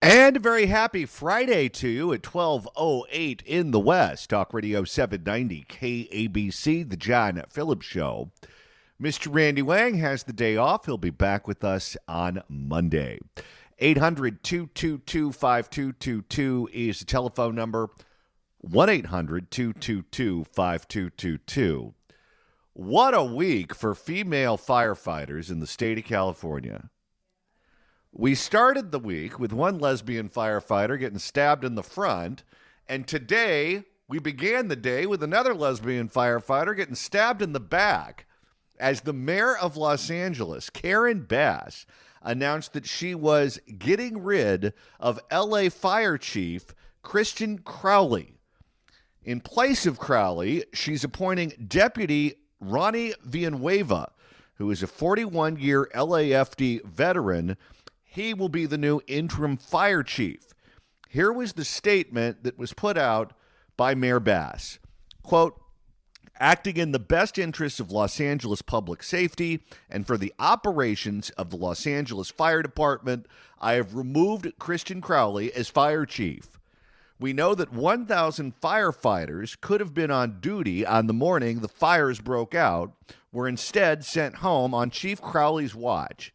And a very happy Friday to you at 12:08 in the West. Talk Radio 790 KABC, the John Phillips Show. Mr. Randy Wang has the day off. He'll be back with us on Monday. 800-222-5222 is the telephone number. 1-800-222-5222. What a week for female firefighters in the state of California. We started the week with one lesbian firefighter getting stabbed in the front, and today we began the day with another lesbian firefighter getting stabbed in the back as the mayor of Los Angeles, Karen Bass, announced that she was getting rid of LA Fire Chief Christian Crowley. In place of Crowley, she's appointing Deputy Ronnie Villanueva, who is a 41-year LAFD veteran. He will be the new interim fire chief. Here was the statement that was put out by Mayor Bass. Quote, acting in the best interests of Los Angeles public safety and for the operations of the Los Angeles Fire Department, I have removed Christian Crowley as fire chief. We know that 1,000 firefighters could have been on duty on the morning the fires broke out, were instead sent home on Chief Crowley's watch.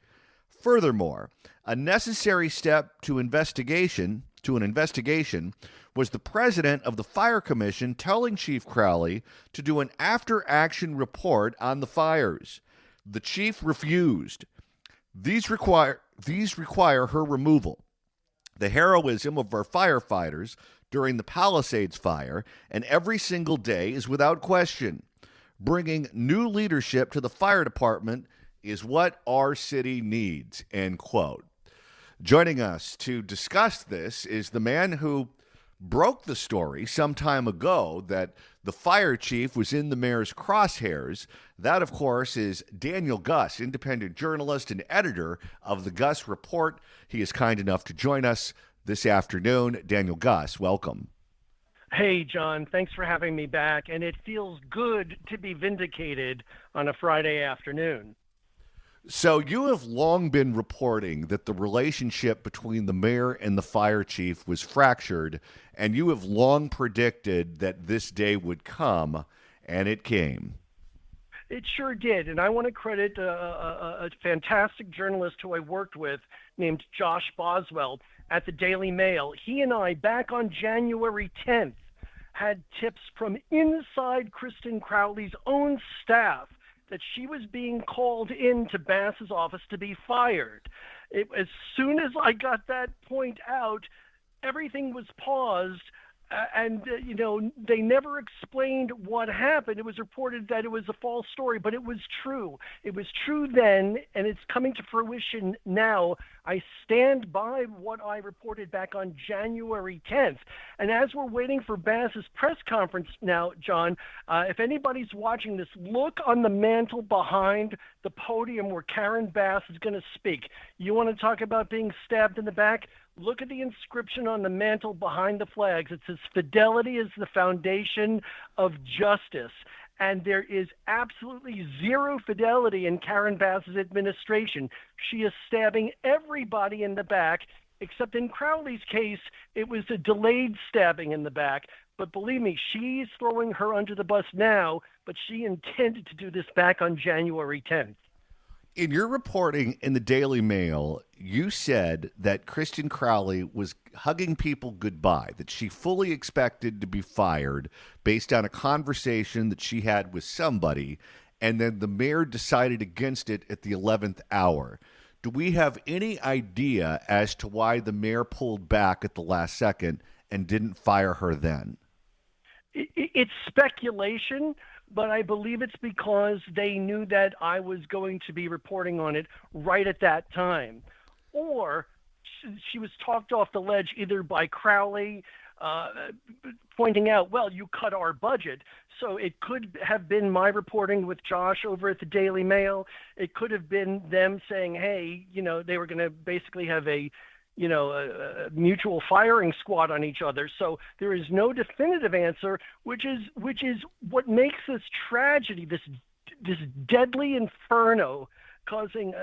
Furthermore, a necessary step to an investigation was the president of the Fire Commission telling Chief Crowley to do an after-action report on the fires. The chief refused. These require her removal. The heroism of our firefighters during the Palisades fire and every single day is without question. Bringing new leadership to the fire department is what our city needs, end quote. Joining us to discuss this is the man who broke the story some time ago that the fire chief was in the mayor's crosshairs. That, of course, is Daniel Guss, independent journalist and editor of the Guss Report. He is kind enough to join us this afternoon. Daniel Guss, welcome. Hey, John, thanks for having me back. And it feels good to be vindicated on a Friday afternoon. So you have long been reporting that the relationship between the mayor and the fire chief was fractured, and you have long predicted that this day would come, and it came. It sure did, and I want to credit a fantastic journalist who I worked with named Josh Boswell at the Daily Mail. He and I, back on January 10th, had tips from inside Kristen Crowley's own staff that she was being called into Bass's office to be fired. As soon as I got that point out, everything was paused. They never explained what happened. It was reported that it was a false story, but it was true. It was true then, and it's coming to fruition now. I stand by what I reported back on January 10th. And as we're waiting for Bass's press conference now, John, if anybody's watching this, look on the mantle behind the podium where Karen Bass is going to speak. You want to talk about being stabbed in the back? Look at the inscription on the mantle behind the flags. It says, "Fidelity is the foundation of justice." And there is absolutely zero fidelity in Karen Bass's administration. She is stabbing everybody in the back, except in Crowley's case, it was a delayed stabbing in the back. But believe me, she's throwing her under the bus now, but she intended to do this back on January 10th. In your reporting in the Daily Mail, you said that Kristen Crowley was hugging people goodbye, that she fully expected to be fired based on a conversation that she had with somebody, and then the mayor decided against it at the 11th hour. Do we have any idea as to why the mayor pulled back at the last second and didn't fire her then? It's speculation, but I believe it's because they knew that I was going to be reporting on it right at that time. Or she was talked off the ledge either by Crowley pointing out, well, you cut our budget. So it could have been my reporting with Josh over at the Daily Mail. It could have been them saying, hey, they were going to basically have a mutual firing squad on each other. So there is no definitive answer, which is what makes this tragedy, this deadly inferno causing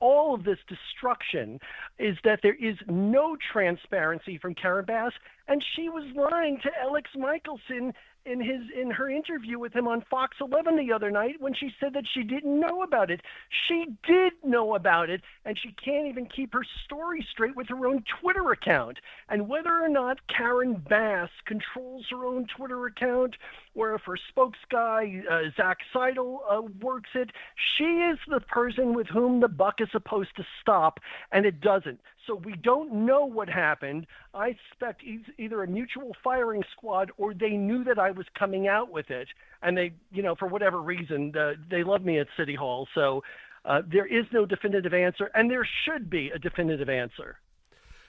all of this destruction is that there is no transparency from Karen Bass, and she was lying to Alex Michelson in her interview with him on Fox 11 the other night when she said that she didn't know about it. She did know about it, and she can't even keep her story straight with her own Twitter account. And whether or not Karen Bass controls her own Twitter account, or if her spokes guy, Zach Seidel, works it, she is the person with whom the buck is supposed to stop, and it doesn't. So we don't know what happened. I suspect either a mutual firing squad or they knew that I was coming out with it. And they, for whatever reason, they love me at City Hall. So there is no definitive answer, and there should be a definitive answer.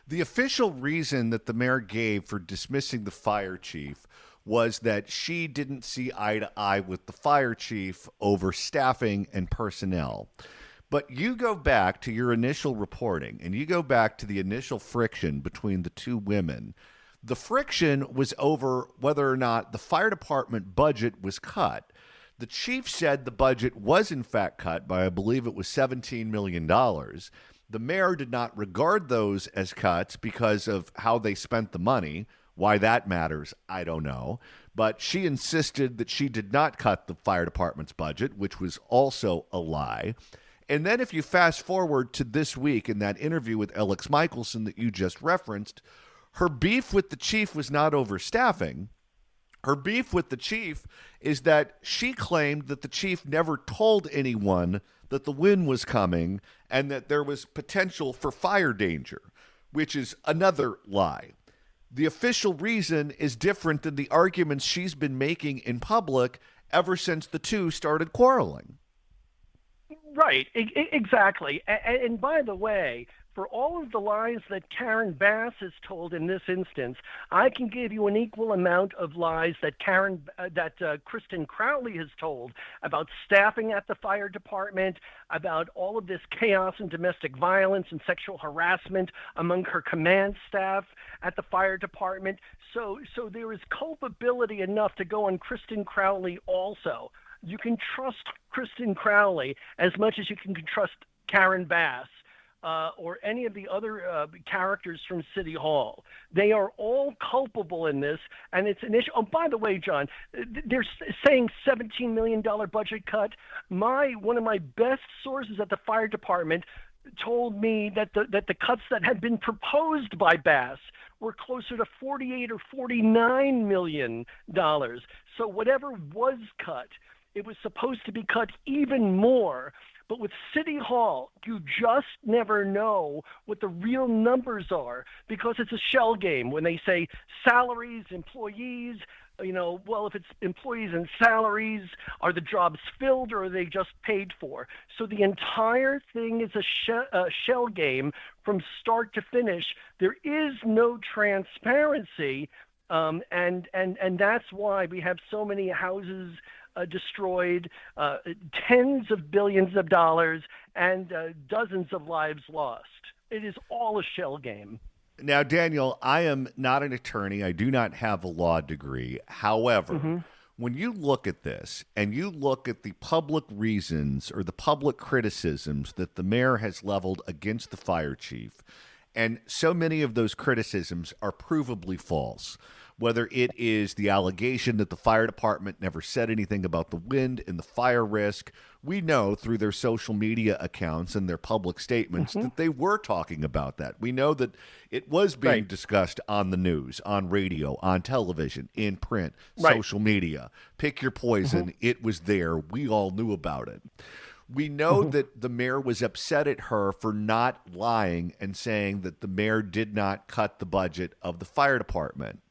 The official reason that the mayor gave for dismissing the fire chief was that she didn't see eye to eye with the fire chief over staffing and personnel. But you go back to your initial reporting and you go back to the initial friction between the two women. The friction was over whether or not the fire department budget was cut. The chief said the budget was in fact cut by, I believe it was $17 million. The mayor did not regard those as cuts because of how they spent the money. Why that matters, I don't know. But she insisted that she did not cut the fire department's budget, which was also a lie. And then if you fast forward to this week in that interview with Alex Michelson that you just referenced, her beef with the chief was not over staffing. Her beef with the chief is that she claimed that the chief never told anyone that the wind was coming and that there was potential for fire danger, which is another lie. The official reason is different than the arguments she's been making in public ever since the two started quarreling. Right, exactly. And by the way, for all of the lies that Karen Bass has told in this instance, I can give you an equal amount of lies that Kristen Crowley has told about staffing at the fire department, about all of this chaos and domestic violence and sexual harassment among her command staff at the fire department. So there is culpability enough to go on Kristen Crowley also. You can trust Kristen Crowley as much as you can trust Karen Bass or any of the other characters from City Hall. They are all culpable in this, and it's an issue. Oh, by the way, John, they're saying $17 million budget cut. One of my best sources at the fire department told me that the cuts that had been proposed by Bass were closer to $48 or $49 million. So whatever was cut, it was supposed to be cut even more. But with City Hall, you just never know what the real numbers are because it's a shell game. When they say salaries, employees, well, if it's employees and salaries, are the jobs filled or are they just paid for? So the entire thing is a shell game from start to finish. There is no transparency, and that's why we have so many houses destroyed, tens of billions of dollars, and dozens of lives lost. It is all a shell game. Now, Daniel, I am not an attorney. I do not have a law degree. However, when you look at this and you look at the public reasons or the public criticisms that the mayor has leveled against the fire chief, and so many of those criticisms are provably false. Whether it is the allegation that the fire department never said anything about the wind and the fire risk, we know through their social media accounts and their public statements that they were talking about that. We know that it was being discussed on the news, on radio, on television, in print, social media. Pick your poison. It was there. We all knew about it. We know that the mayor was upset at her for not lying and saying that the mayor did not cut the budget of the fire department.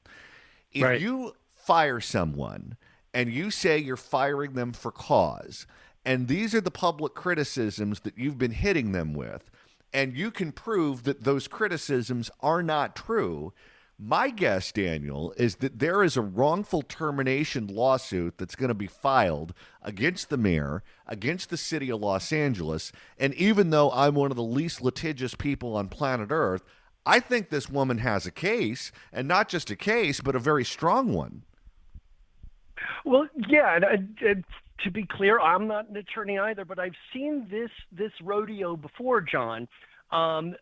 If you fire someone and you say you're firing them for cause, and these are the public criticisms that you've been hitting them with, and you can prove that those criticisms are not true, my guess, Daniel, is that there is a wrongful termination lawsuit that's going to be filed against the mayor, against the city of Los Angeles, and even though I'm one of the least litigious people on planet Earth, I think this woman has a case, and not just a case, but a very strong one. Well, yeah, and To be clear, I'm not an attorney either, but I've seen this rodeo before, John. Um,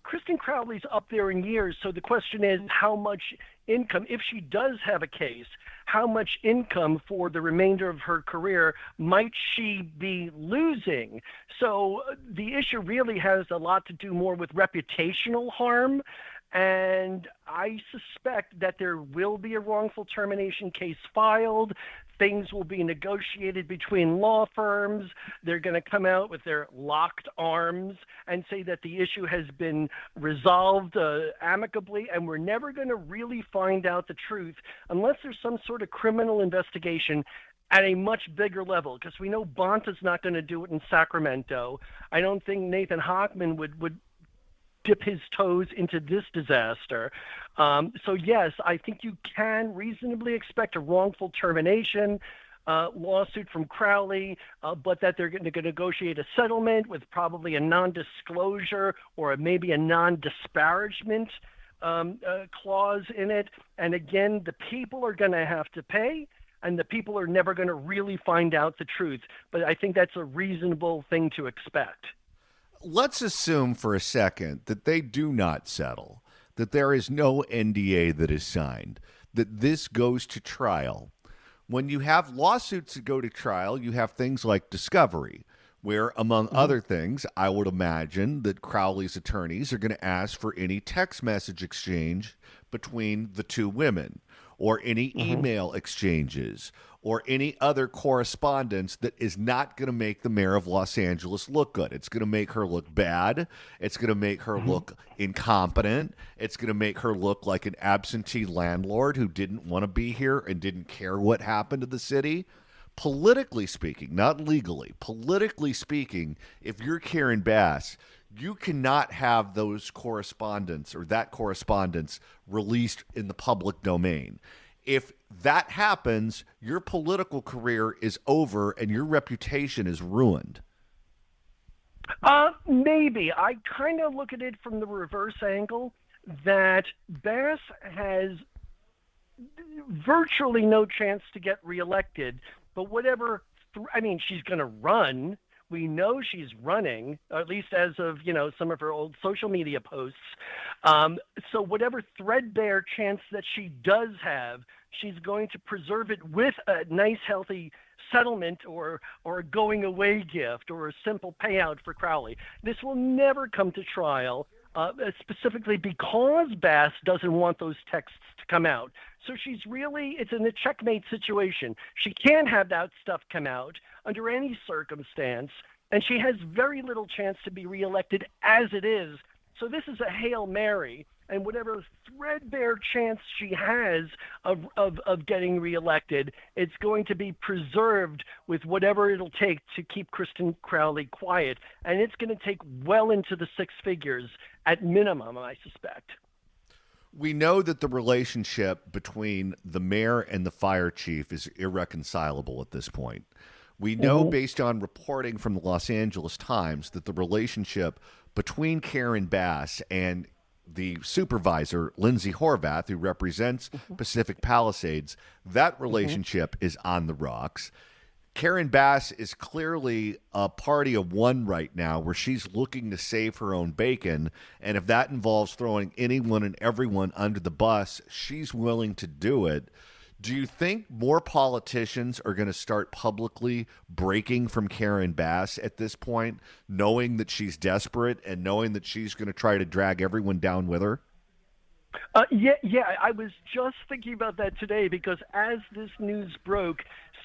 Kristen Crowley's up there in years, so the question is how much income, if she does have a case, how much income for the remainder of her career might she be losing? So the issue really has a lot to do more with reputational harm. And I suspect that there will be a wrongful termination case filed. Things will be negotiated between law firms. They're going to come out with their locked arms and say that the issue has been resolved amicably, and we're never going to really find out the truth unless there's some sort of criminal investigation at a much bigger level, because we know Bonta's not going to do it in Sacramento. I don't think Nathan Hochman would dip his toes into this disaster. So yes, I think you can reasonably expect a wrongful termination lawsuit from Crowley, but that they're going to negotiate a settlement with probably a non-disclosure or maybe a non-disparagement clause in it. And again, the people are going to have to pay, and the people are never going to really find out the truth. But I think that's a reasonable thing to expect. Let's assume for a second that they do not settle, that there is no NDA that is signed, that this goes to trial. When you have lawsuits that go to trial, you have things like discovery, where, among other things, I would imagine that Crowley's attorneys are going to ask for any text message exchange between the two women, or any email exchanges, or any other correspondence that is not going to make the mayor of Los Angeles look good. It's going to make her look bad. It's going to make her look incompetent. It's going to make her look like an absentee landlord who didn't want to be here and didn't care what happened to the city. Politically speaking, not legally, politically speaking, if you're Karen Bass, you cannot have those correspondence or that correspondence released in the public domain. If that happens, your political career is over and your reputation is ruined. Maybe. I kind of look at it from the reverse angle that Bass has virtually no chance to get reelected, but whatever, she's going to run. We know she's running, at least as of, some of her old social media posts. So whatever threadbare chance that she does have, she's going to preserve it with a nice, healthy settlement or a going away gift or a simple payout for Crowley. This will never come to trial, specifically because Bass doesn't want those texts to come out. So it's in a checkmate situation. She can't have that stuff come out under any circumstance, and she has very little chance to be reelected as it is. So this is a Hail Mary, and whatever threadbare chance she has of getting reelected, it's going to be preserved with whatever it'll take to keep Kristen Crowley quiet. And it's going to take well into the six figures at minimum, I suspect. We know that the relationship between the mayor and the fire chief is irreconcilable at this point. We know, based on reporting from the Los Angeles Times, that the relationship between Karen Bass and the supervisor, Lindsay Horvath, who represents Pacific Palisades, that relationship is on the rocks. Karen Bass is clearly a party of one right now, where she's looking to save her own bacon. And if that involves throwing anyone and everyone under the bus, she's willing to do it. Do you think more politicians are going to start publicly breaking from Karen Bass at this point, knowing that she's desperate and knowing that she's going to try to drag everyone down with her? Yeah. I was just thinking about that today because as this news broke,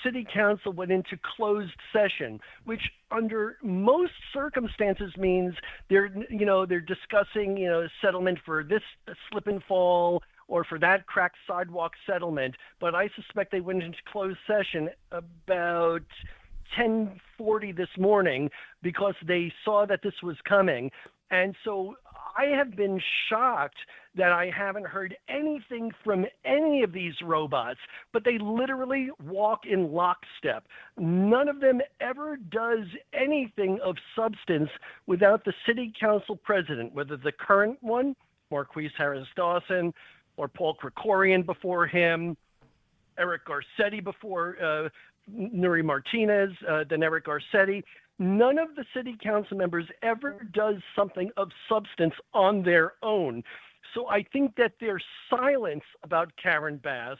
City Council went into closed session, which under most circumstances means they're discussing, a settlement for this slip and fall or for that cracked sidewalk settlement. But I suspect they went into closed session about 10:40 this morning because they saw that this was coming. And so I have been shocked that I haven't heard anything from any of these robots, but they literally walk in lockstep. None of them ever does anything of substance without the city council president, whether the current one, Marquise Harris Dawson, or Paul Krikorian before him, Eric Garcetti before Nuri Martinez, then Eric Garcetti. None of the city council members ever does something of substance on their own. So I think that their silence about Karen Bass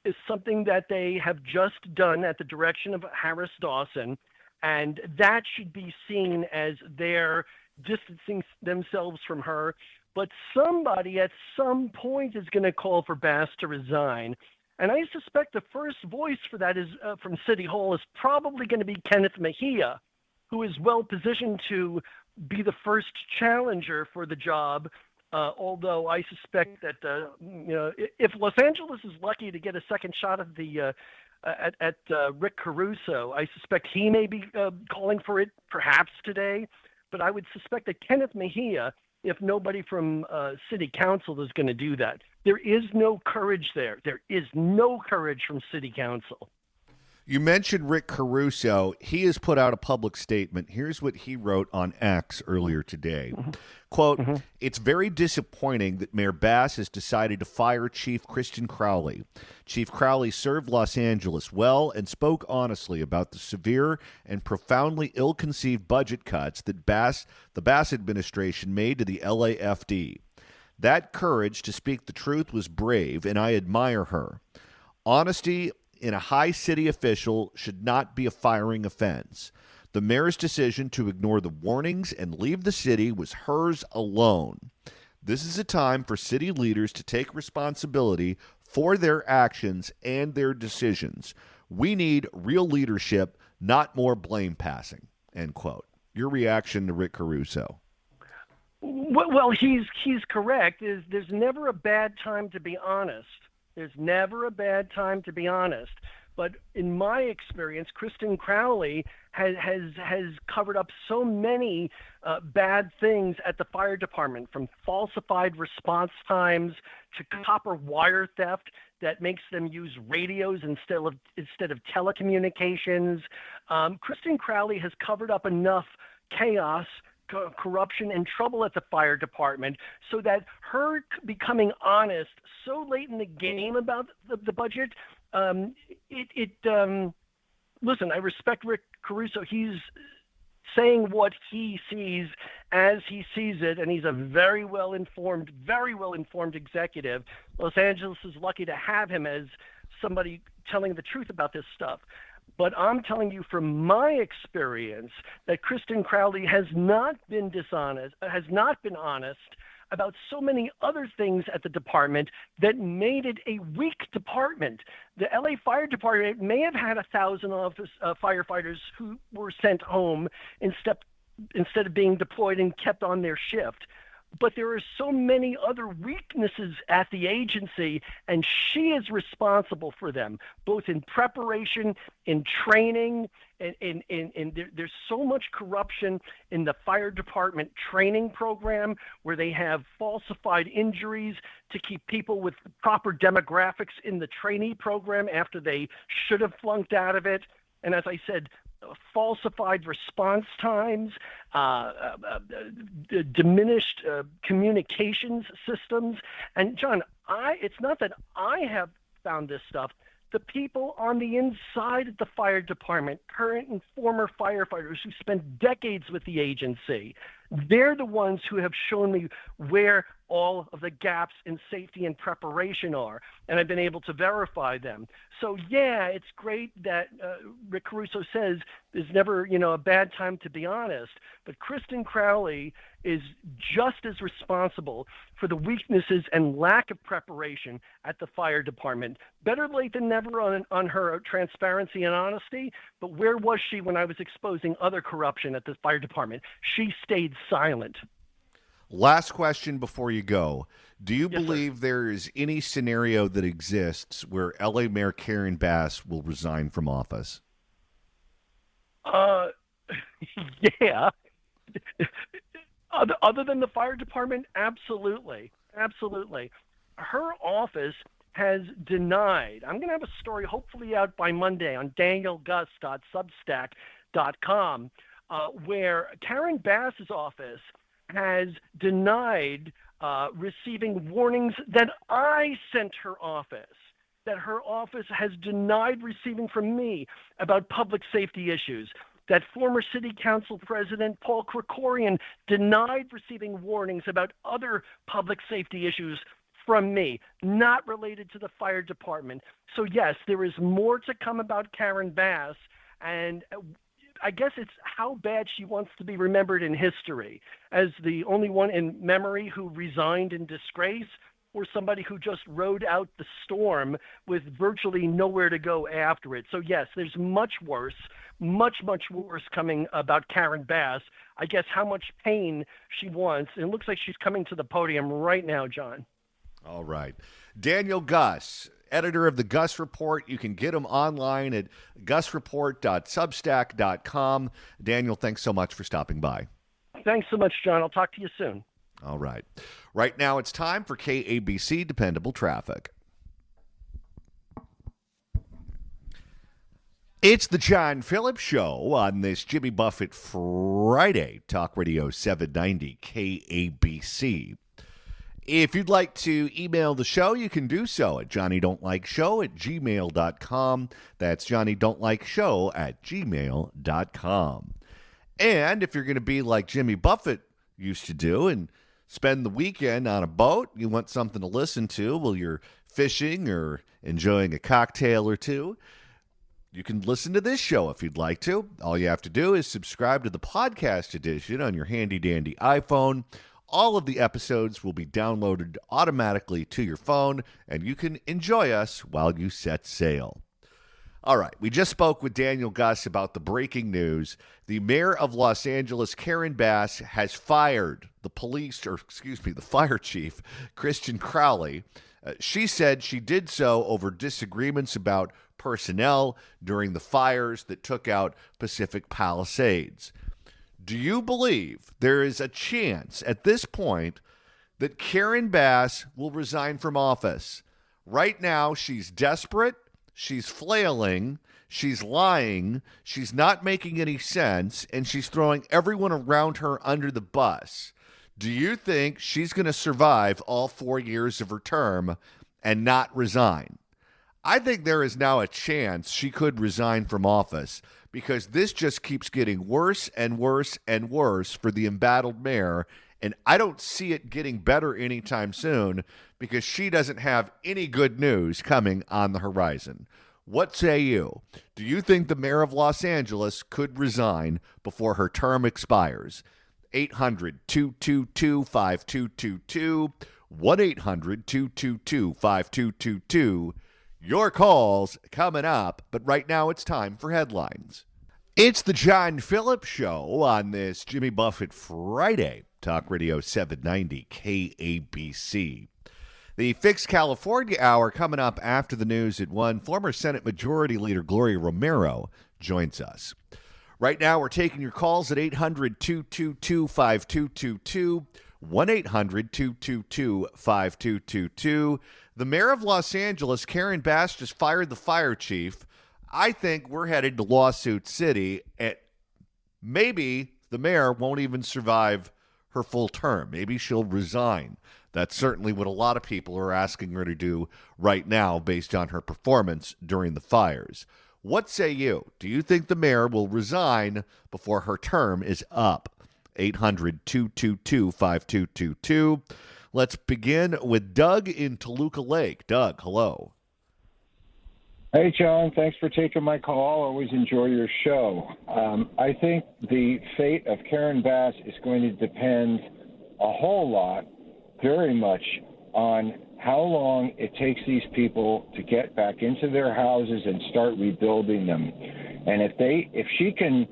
is something that they have just done at the direction of Harris Dawson, and that should be seen as their distancing themselves from her. But somebody at some point is going to call for Bass to resign. And I suspect the first voice for that is from City Hall is probably going to be Kenneth Mejia, who is well positioned to be the first challenger for the job. Although I suspect that if Los Angeles is lucky to get a second shot at the at Rick Caruso, I suspect he may be calling for it perhaps today. But I would suspect that Kenneth Mejia, if nobody from City Council is going to do that, there is no courage there. There is no courage from City Council. You mentioned Rick Caruso. He has put out a public statement. Here's what he wrote on X earlier today. Quote, It's very disappointing that Mayor Bass has decided to fire Chief Kristen Crowley. Chief Crowley served Los Angeles well and spoke honestly about the severe and profoundly ill-conceived budget cuts that the Bass administration made to the LAFD. That courage to speak the truth was brave, and I admire her. Honesty in a high city official should not be a firing offense. The mayor's decision to ignore the warnings and leave the city was hers alone. This is a time for city leaders to take responsibility for their actions and their decisions. We need real leadership, not more blame passing. End quote. Your reaction to Rick Caruso? Well, he's correct. There's never a bad time to be honest. There's never a bad time to be honest. But in my experience, Kristen Crowley has covered up so many bad things at the fire department, from falsified response times to copper wire theft that makes them use radios instead of telecommunications. Kristen Crowley has covered up enough chaos, corruption, and trouble at the fire department so that her becoming honest so late in the game about the budget, listen, I respect Rick Caruso. He's saying what he sees as he sees it, and he's a very well-informed executive. Los Angeles is lucky to have him as somebody telling the truth about this stuff. But I'm telling you from my experience that Kristen Crowley has not been honest about so many other things at the department that made it a weak department. The LA Fire Department may have had 1,000 firefighters who were sent home instead of being deployed and kept on their shift. But there are so many other weaknesses at the agency, and she is responsible for them, both in preparation, in training, and there's so much corruption in the fire department training program where they have falsified injuries to keep people with proper demographics in the trainee program after they should have flunked out of it. And as I said, falsified response times, diminished communications systems. And John, it's not that I have found this stuff. The people on the inside of the fire department, current and former firefighters who spent decades with the agency, they're the ones who have shown me where all of the gaps in safety and preparation are, and I've been able to verify them. So yeah, it's great that Rick Caruso says there's never, a bad time to be honest, but Kristen Crowley is just as responsible for the weaknesses and lack of preparation at the fire department. Better late than never on her transparency and honesty, but where was she when I was exposing other corruption at the fire department? She stayed silent. Last question before you go. Do you Yes, believe there is any scenario that exists where LA Mayor Karen Bass will resign from office? Yeah. Other than the fire department, absolutely. Absolutely. Her office has denied. I'm going to have a story hopefully out by Monday on danielguss.substack.com where Karen Bass's office has denied receiving warnings that I sent her office. that her office has denied receiving from me about public safety issues, that former city council president Paul Krikorian denied receiving warnings about other public safety issues from me, not related to the fire department. So yes, there is more to come about Karen Bass, and I guess it's how bad she wants to be remembered in history, as the only one in memory who resigned in disgrace, or somebody who just rode out the storm with virtually nowhere to go after it. So yes, there's much worse coming about Karen Bass. I guess how much pain she wants. And it looks like she's coming to the podium right now, John. All right. Daniel Guss, editor of the Guss Report. You can get him online at gussreport.substack.com. Daniel, thanks so much for stopping by. Thanks so much, John. I'll talk to you soon. All right. Right now it's time for KABC Dependable Traffic. It's the John Phillips Show on this Jimmy Buffett Friday, Talk Radio 790 KABC. If you'd like to email the show, you can do so at johnnydon'tlikeshow@gmail.com. That's johnnydon'tlikeshow@gmail.com. And if you're going to be like Jimmy Buffett used to do and spend the weekend on a boat, you want something to listen to while you're fishing or enjoying a cocktail or two, you can listen to this show if you'd like to. All you have to do is subscribe to the podcast edition on your handy-dandy iPhone. All of the episodes will be downloaded automatically to your phone, and you can enjoy us while you set sail. All right, we just spoke with Daniel Guss about the breaking news. The mayor of Los Angeles, Karen Bass, has fired the fire chief, Christian Crowley. She said she did so over disagreements about personnel during the fires that took out Pacific Palisades. Do you believe there is a chance at this point that Karen Bass will resign from office? Right now, she's desperate. She's flailing, she's lying, she's not making any sense, and she's throwing everyone around her under the bus. Do you think she's going to survive all 4 years of her term and not resign? I think there is now a chance she could resign from office because this just keeps getting worse and worse and worse for the embattled mayor, and I don't see it getting better anytime soon because she doesn't have any good news coming on the horizon. What say you? Do you think the mayor of Los Angeles could resign before her term expires? 800-222-5222, 1-800-222-5222. Your calls coming up, but right now it's time for headlines. It's the John Phillips Show on this Jimmy Buffett Friday, Talk Radio 790 KABC. The Fix California Hour coming up after the news at 1. Former Senate Majority Leader Gloria Romero joins us. Right now we're taking your calls at 800-222-5222, 1-800-222-5222. The mayor of Los Angeles, Karen Bass, just fired the fire chief. I think we're headed to Lawsuit City, and maybe the mayor won't even survive her full term. Maybe she'll resign. That's certainly what a lot of people are asking her to do right now based on her performance during the fires. What say you? Do you think the mayor will resign before her term is up? 800-222-5222. Let's begin with Doug in Toluca Lake. Doug, hello. Hey, John. Thanks for taking my call. Always enjoy your show. I think the fate of Karen Bass is going to depend a whole lot, very much, on how long it takes these people to get back into their houses and start rebuilding them. And if she can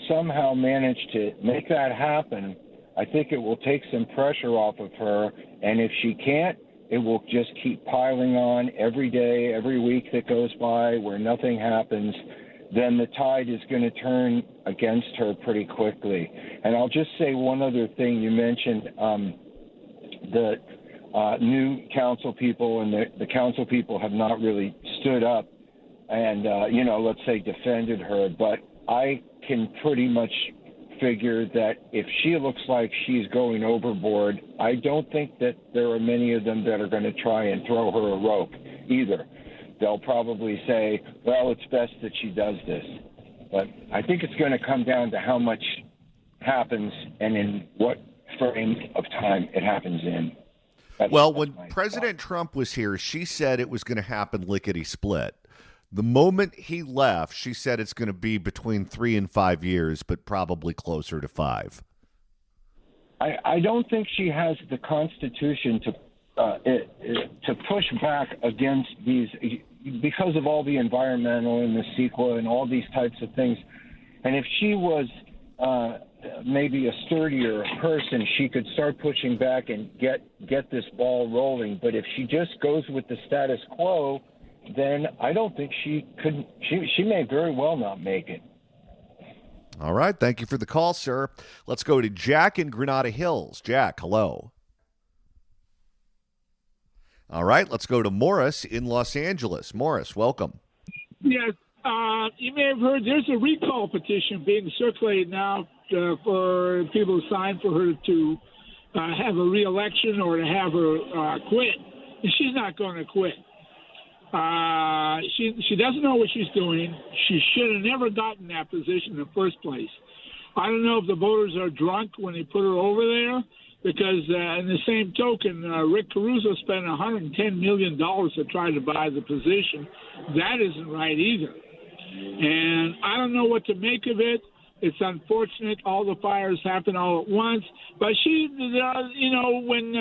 somehow manage to make that happen, I think it will take some pressure off of her. And if she can't, it will just keep piling on every day, every week that goes by where nothing happens. Then the tide is going to turn against her pretty quickly. And I'll just say one other thing. You mentioned the new council people, and the council people have not really stood up and, let's say defended her. But I can pretty much figure that if she looks like she's going overboard, I don't think that there are many of them that are going to try and throw her a rope either. they'll probably say, well, it's best that she does this. But I think it's going to come down to how much happens and in what frame of time it happens in. Well, when President Trump was here, she said it was going to happen lickety-split. The moment he left, she said it's going to be between 3 and 5 years, but probably closer to 5. I don't think she has the Constitution to push back against these because of all the environmental and the CEQA and all these types of things. And if she was maybe a sturdier person, she could start pushing back and get this ball rolling. But if she just goes with the status quo, then I don't think she could. She may very well not make it. All right. Thank you for the call, sir. Let's go to Jack in Granada Hills. Jack, hello. All right. Let's go to Morris in Los Angeles. Morris, welcome. Yes. You may have heard there's a recall petition being circulated now for people to sign for her to have a re-election or to have her quit. And she's not going to quit. She doesn't know what she's doing. She should have never gotten that position in the first place. I don't know if the voters are drunk when they put her over there, because in the same token, Rick Caruso spent $110 million to try to buy the position. That isn't right either. And I don't know what to make of it. It's unfortunate all the fires happen all at once. But she, when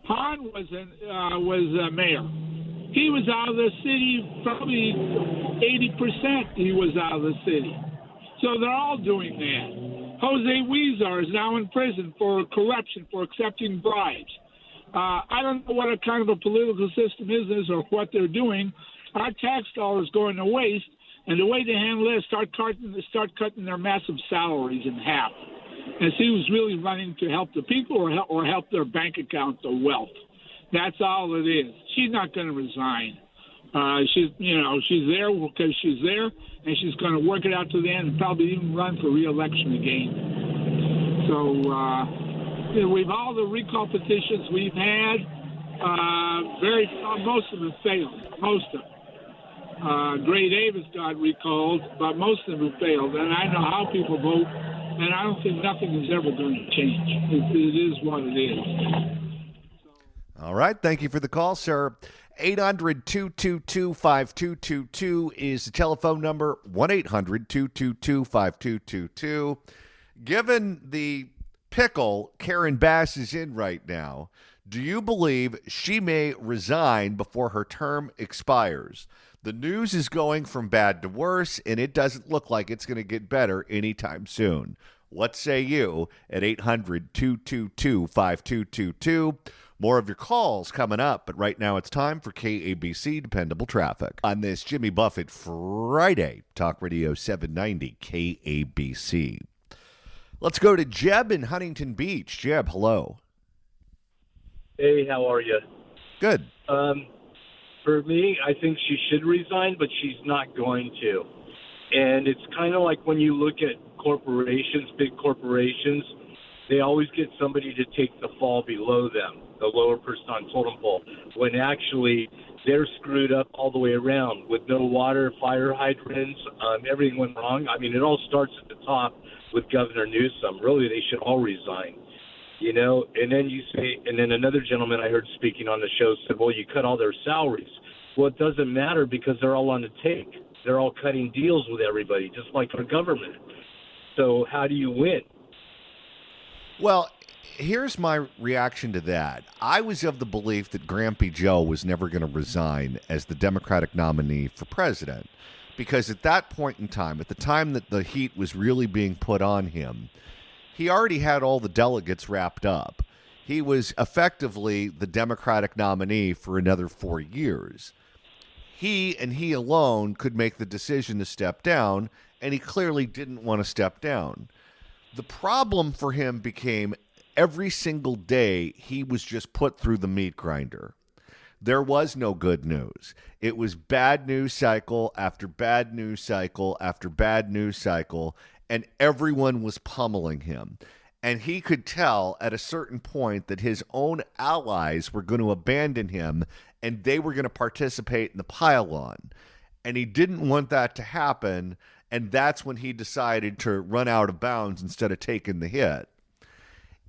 Hahn was mayor, he was out of the city, probably 80% he was out of the city. So they're all doing that. Jose Huizar is now in prison for corruption, for accepting bribes. I don't know what a kind of a political system is this or what they're doing. Our tax dollars going to waste, and the way to handle it is start cutting their massive salaries in half, and see who's really running to help the people or help their bank account, the wealth. That's all it is. She's not going to resign. She's there because she's there, and she's going to work it out to the end and probably even run for re-election again. So we've all the recall petitions we've had. Most of them failed. Most of them. Gray Davis got recalled, but most of them have failed. And I know how people vote, and I don't think nothing is ever going to change. It is what it is. All right. Thank you for the call, sir. 800-222-5222 is the telephone number. 1-800-222-5222. Given the pickle Karen Bass is in right now, do you believe she may resign before her term expires? The news is going from bad to worse, and it doesn't look like it's going to get better anytime soon. What say you at 800-222-5222? More of your calls coming up, but right now it's time for KABC Dependable Traffic on this Jimmy Buffett Friday, Talk Radio 790 KABC. Let's go to Jeb in Huntington Beach. Jeb, hello. Hey, how are you? Good. For me, I think she should resign, but she's not going to. And it's kind of like when you look at corporations, big corporations, they always get somebody to take the fall below them, the lower person on totem pole, when actually they're screwed up all the way around with no water, fire hydrants, everything went wrong. I mean, it all starts at the top with Governor Newsom. Really, they should all resign, And then and then another gentleman I heard speaking on the show said, well, you cut all their salaries. Well, it doesn't matter because they're all on the take. They're all cutting deals with everybody, just like our government. So how do you win? Well, here's my reaction to that. I was of the belief that Grampy Joe was never going to resign as the Democratic nominee for president, because at that point in time, at the time that the heat was really being put on him, he already had all the delegates wrapped up. He was effectively the Democratic nominee for another 4 years. He and he alone could make the decision to step down, and he clearly didn't want to step down. The problem for him became every single day he was just put through the meat grinder. There was no good news. It was bad news cycle after bad news cycle after bad news cycle, and everyone was pummeling him. And he could tell at a certain point that his own allies were going to abandon him and they were going to participate in the pile-on. And he didn't want that to happen. And that's when he decided to run out of bounds instead of taking the hit.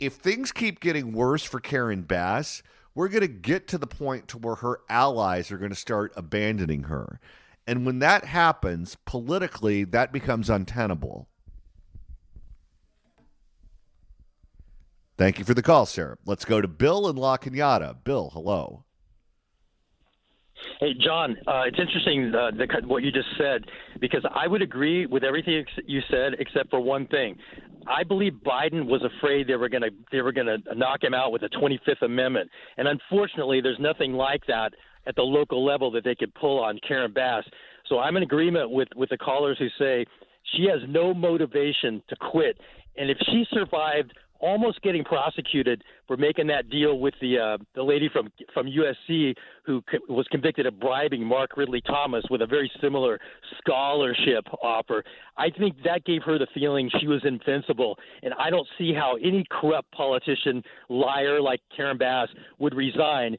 If things keep getting worse for Karen Bass, we're going to get to the point to where her allies are going to start abandoning her. And when that happens, politically, that becomes untenable. Thank you for the call, Sarah. Let's go to Bill in La Cañada. Bill, hello. Hey, John, it's interesting what you just said, because I would agree with everything you said except for one thing. I believe Biden was afraid they were going to knock him out with the 25th Amendment, and unfortunately, there's nothing like that at the local level that they could pull on Karen Bass. So I'm in agreement with the callers who say she has no motivation to quit, and if she survived almost getting prosecuted for making that deal with the lady from USC who was convicted of bribing Mark Ridley Thomas with a very similar scholarship offer. I think that gave her the feeling she was invincible, and I don't see how any corrupt politician, liar like Karen Bass would resign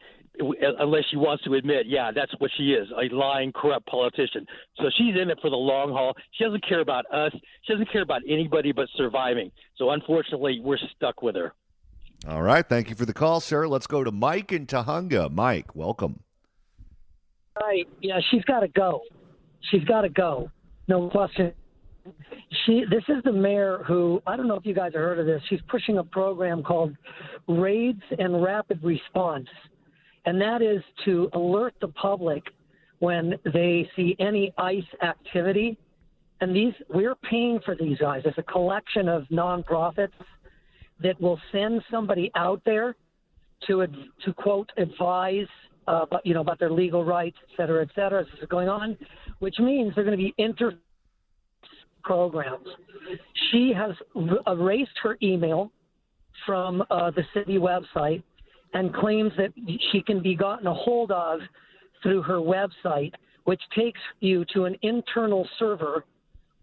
unless she wants to admit, yeah, that's what she is, a lying, corrupt politician. So she's in it for the long haul. She doesn't care about us. She doesn't care about anybody but surviving. So unfortunately, we're stuck with her. All right. Thank you for the call, sir. Let's go to Mike in Tahunga. Mike, welcome. Right. Yeah, she's got to go. She's got to go. No question. This is the mayor who, I don't know if you guys have heard of this. She's pushing a program called Raids and Rapid Response. And that is to alert the public when they see any ICE activity. And we're paying for these guys. It's a collection of nonprofits that will send somebody out there to quote, advise about their legal rights, et cetera, as this is going on, which means they're going to be programs. She has erased her email from the city website and claims that she can be gotten a hold of through her website, which takes you to an internal server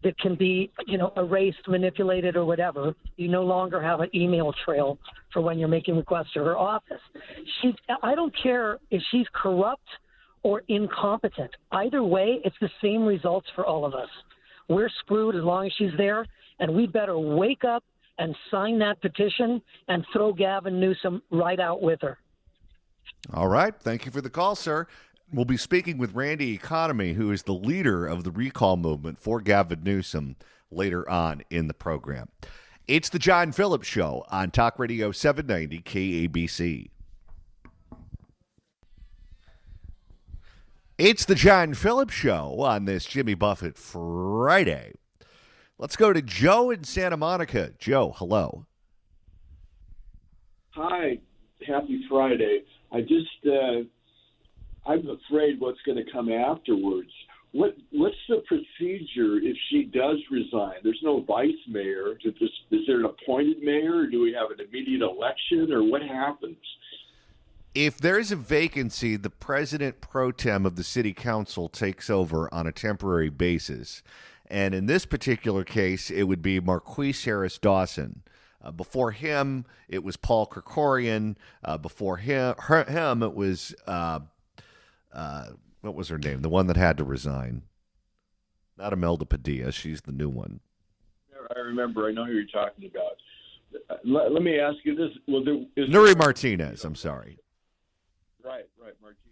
that can be, erased, manipulated, or whatever. You no longer have an email trail for when you're making requests to her office. I don't care if she's corrupt or incompetent. Either way, it's the same results for all of us. We're screwed as long as she's there, and we better wake up and sign that petition and throw Gavin Newsom right out with her. All right. Thank you for the call, sir. We'll be speaking with Randy Economy, who is the leader of the recall movement for Gavin Newsom, later on in the program. It's the John Phillips Show on Talk Radio 790 KABC. It's the John Phillips Show on this Jimmy Buffett Friday. Let's go to Joe in Santa Monica. Joe, hello. Hi, happy Friday. I'm afraid what's going to come afterwards. What's the procedure if she does resign? There's no vice mayor. Is there an appointed mayor, or do we have an immediate election, or what happens? If there's a vacancy, the president pro tem of the city council takes over on a temporary basis. And in this particular case, it would be Marquise Harris Dawson. Before him, it was Paul Krikorian. Before him, it was, what was her name? The one that had to resign. Not Imelda Padilla. She's the new one. I remember. I know who you're talking about. Let me ask you this. Nuri Martinez, I'm sorry. Right, Martinez.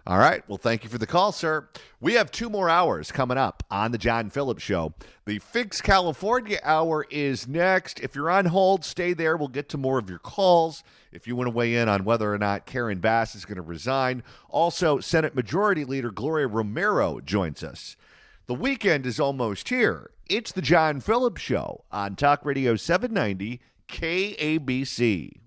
All right. Well, thank you for the call, sir. We have 2 more hours coming up on the John Phillips Show. The Fix California hour is next. If you're on hold, stay there. We'll get to more of your calls if you want to weigh in on whether or not Karen Bass is going to resign. Also, Senate Majority Leader Gloria Romero joins us. The weekend is almost here. It's the John Phillips Show on Talk Radio 790 KABC.